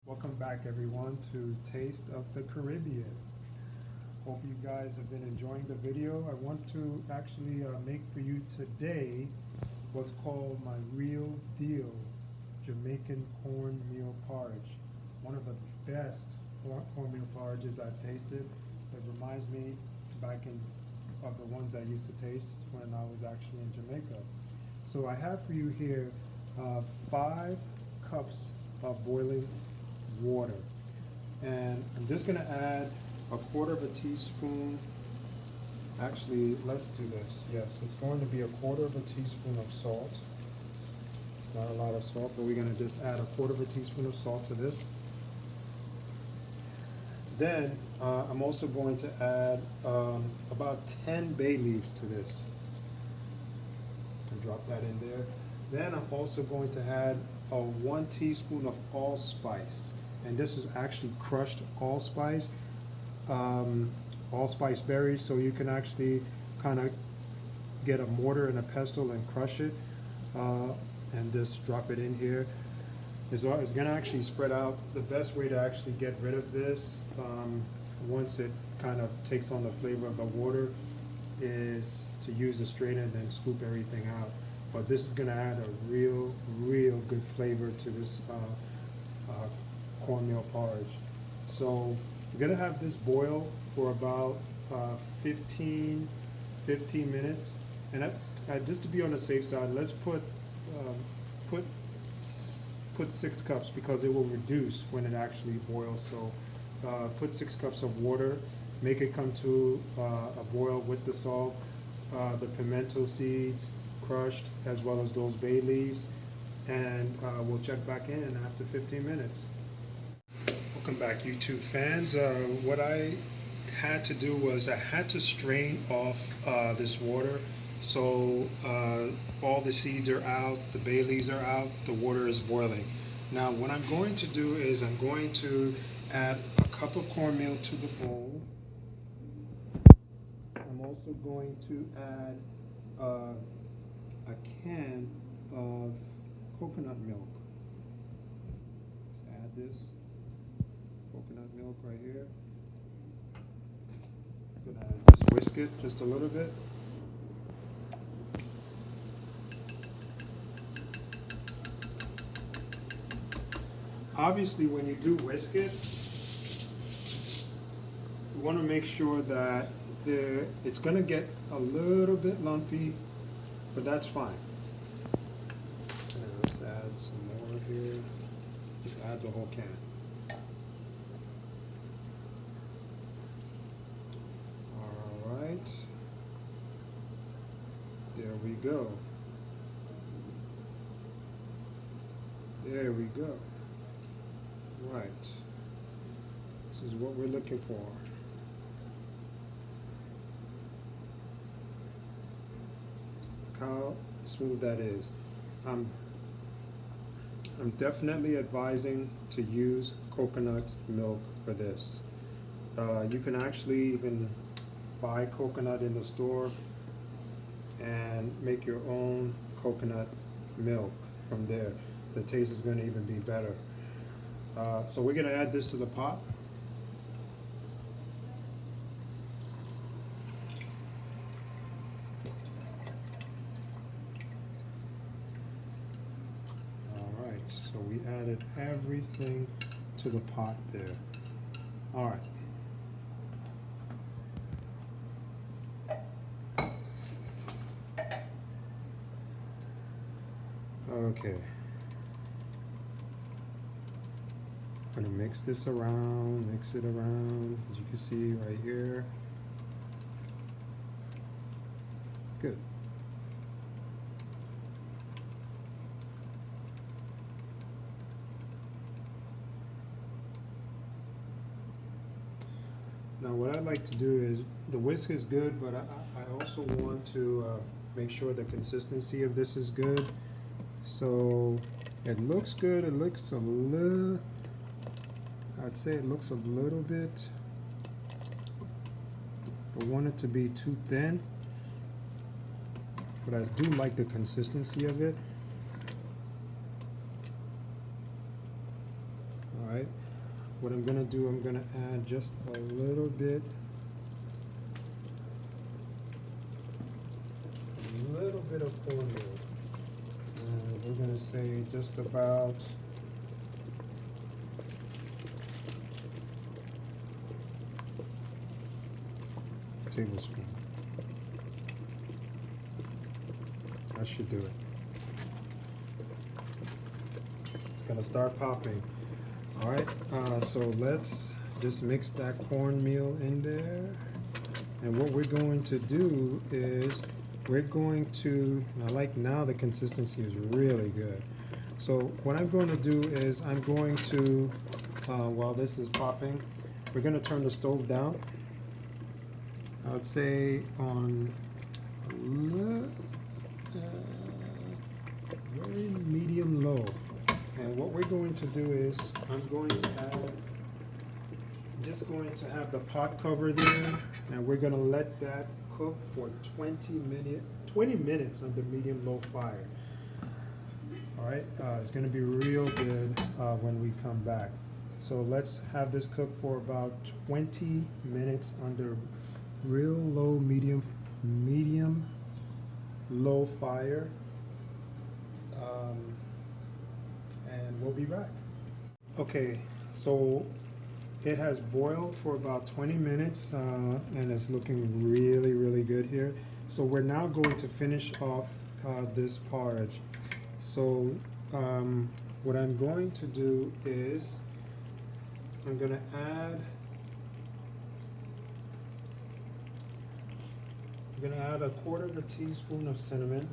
Welcome back, everyone, to Taste of the Caribbean. Hope you guys have been enjoying the video. I want to actually make for you today what's called my real deal Jamaican cornmeal porridge. One of the best cornmeal porridges I've tasted. It reminds me back in of the ones I used to taste when I was actually in Jamaica. So I have for you here 5 cups of boiling water. And I'm just going to add a quarter of a teaspoon. Actually, let's do this. Yes, it's going to be a quarter of a teaspoon of salt. It's not a lot of salt, but we're going to just add a quarter of a teaspoon of salt to this. Then I'm also going to add about 10 bay leaves to this. And drop that in there. Then I'm also going to add 1 teaspoon of allspice. And this is actually crushed allspice berries, so you can actually kind of get a mortar and a pestle and crush it and just drop it in here. It's going to actually spread out. The best way to actually get rid of this once it kind of takes on the flavor of the water is to use a strainer and then scoop everything out. But this is going to add a real good flavor to this cornmeal porridge. So we're going to have this boil for about 15 minutes. And just to be on the safe side, let's put 6 cups because it will reduce when it actually boils. So put 6 cups of water, make it come to a boil with the salt, the pimento seeds crushed, as well as those bay leaves, and we'll check back in after 15 minutes. Welcome back, YouTube fans. What I had to do was I had to strain off this water, so all the seeds are out, the bay leaves are out, the water is boiling. Now what I'm going to do is I'm going to add a cup of cornmeal to the bowl. I'm also going to add a can of coconut milk. Let's add this coconut milk right here. I'm gonna just whisk it just a little bit. Obviously, when you do whisk it, you want to make sure that it's going to get a little bit lumpy, but that's fine. Let's add some more here. Just add the whole can. All right. There we go. There we go. Right. This is what we're looking for. Look how smooth that is. I'm definitely advising to use coconut milk for this. You can actually even buy coconut in the store and make your own coconut milk from there. The taste is going to even be better. So we're going to add this to the pot. All right, so we added everything to the pot there. All right. Okay. I'm going to mix this around, mix it around, as you can see right here. Good. Now what I like to do is, the whisk is good, but I also want to make sure the consistency of this is good. So it looks good, it looks a little, I'd say it looks a little bit, I want it to be too thin, but I do like the consistency of it. All right? What I'm gonna do, I'm gonna add just a little bit of cornmeal. And we're gonna say just about a tablespoon. That should do it. It's gonna start popping. All right, so let's just mix that cornmeal in there. And what we're going to do is we're going to, and I like now the consistency is really good. So what I'm going to do is I'm going to, while this is popping, we're going to turn the stove down. I would say on very medium low. And what we're going to do is I'm just going to have the pot cover there, and we're going to let that cook for 20 minutes under medium-low fire. All right, it's going to be real good when we come back. So let's have this cook for about 20 minutes under real low, medium, low fire, and we'll be back. Okay, so it has boiled for about 20 minutes and it's looking really, really good here. So we're now going to finish off this porridge. So what I'm going to do is I'm going to add a quarter of a teaspoon of cinnamon.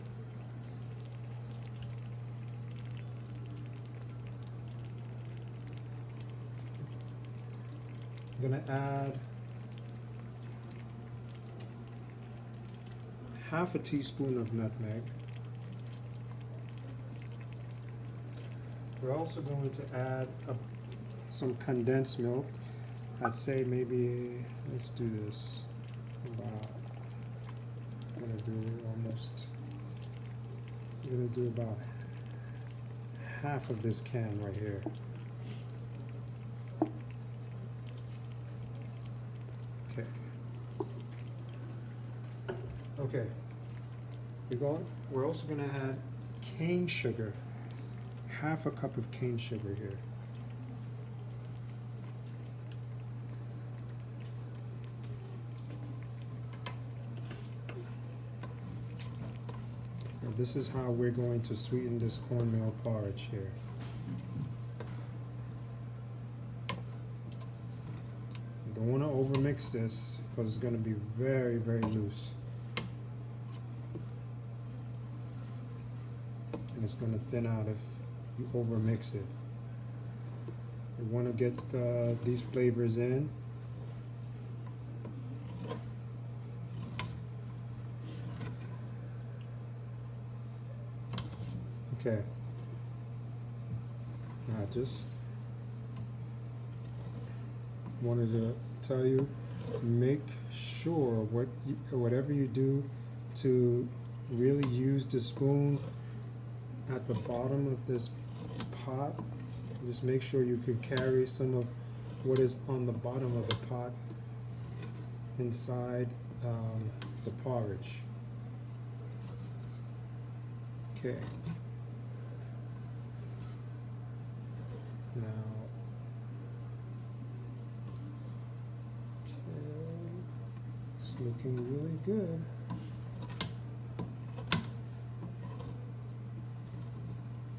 I'm going to add half a teaspoon of nutmeg. We're also going to add some condensed milk. I'd say maybe, let's do this about, I'm gonna do about half of this can right here. Okay, we're also going to add cane sugar, half a cup of cane sugar here. Now this is how we're going to sweeten this cornmeal porridge here. You don't want to overmix this because it's going to be very, very loose. And it's going to thin out if you overmix it. You want to get these flavors in. Okay. I just wanted to tell you, make sure whatever you do to really use the spoon at the bottom of this pot. Just make sure you can carry some of what is on the bottom of the pot inside the porridge. Okay. Now, okay, it's looking really good.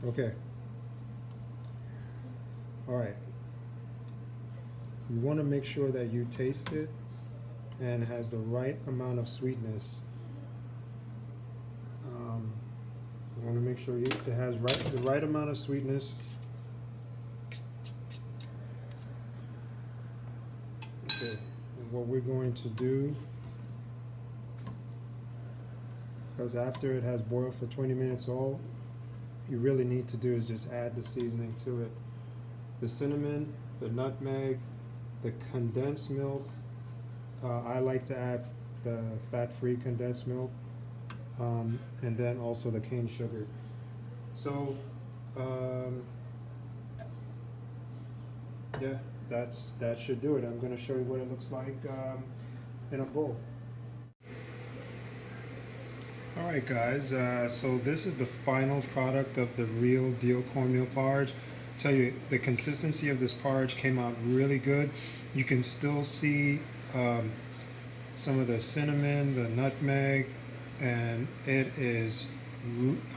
Okay. All right. You want to make sure that you taste it and it has the right amount of sweetness. You want to make sure it has the right amount of sweetness. Okay. And what we're going to do, because after it has boiled for 20 minutes, all you really need to do is just add the seasoning to it. The cinnamon, the nutmeg, the condensed milk. I like to add the fat-free condensed milk, and then also the cane sugar. So yeah, that should do it. I'm going to show you what it looks like in a bowl. All right, guys. So this is the final product of the real deal cornmeal porridge. Tell you, the consistency of this porridge came out really good. You can still see some of the cinnamon, the nutmeg, and it is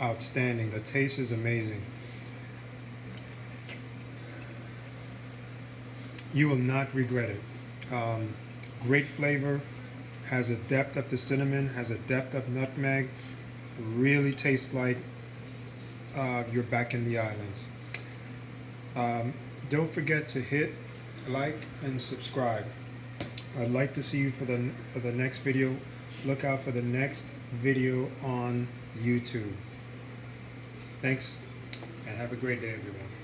outstanding. The taste is amazing. You will not regret it. Great flavor, has a depth of the cinnamon, has a depth of nutmeg, really tastes like you're back in the islands. Don't forget to hit like and subscribe. I'd like to see you for the next video. Look out for the next video on YouTube. Thanks, and have a great day, everyone.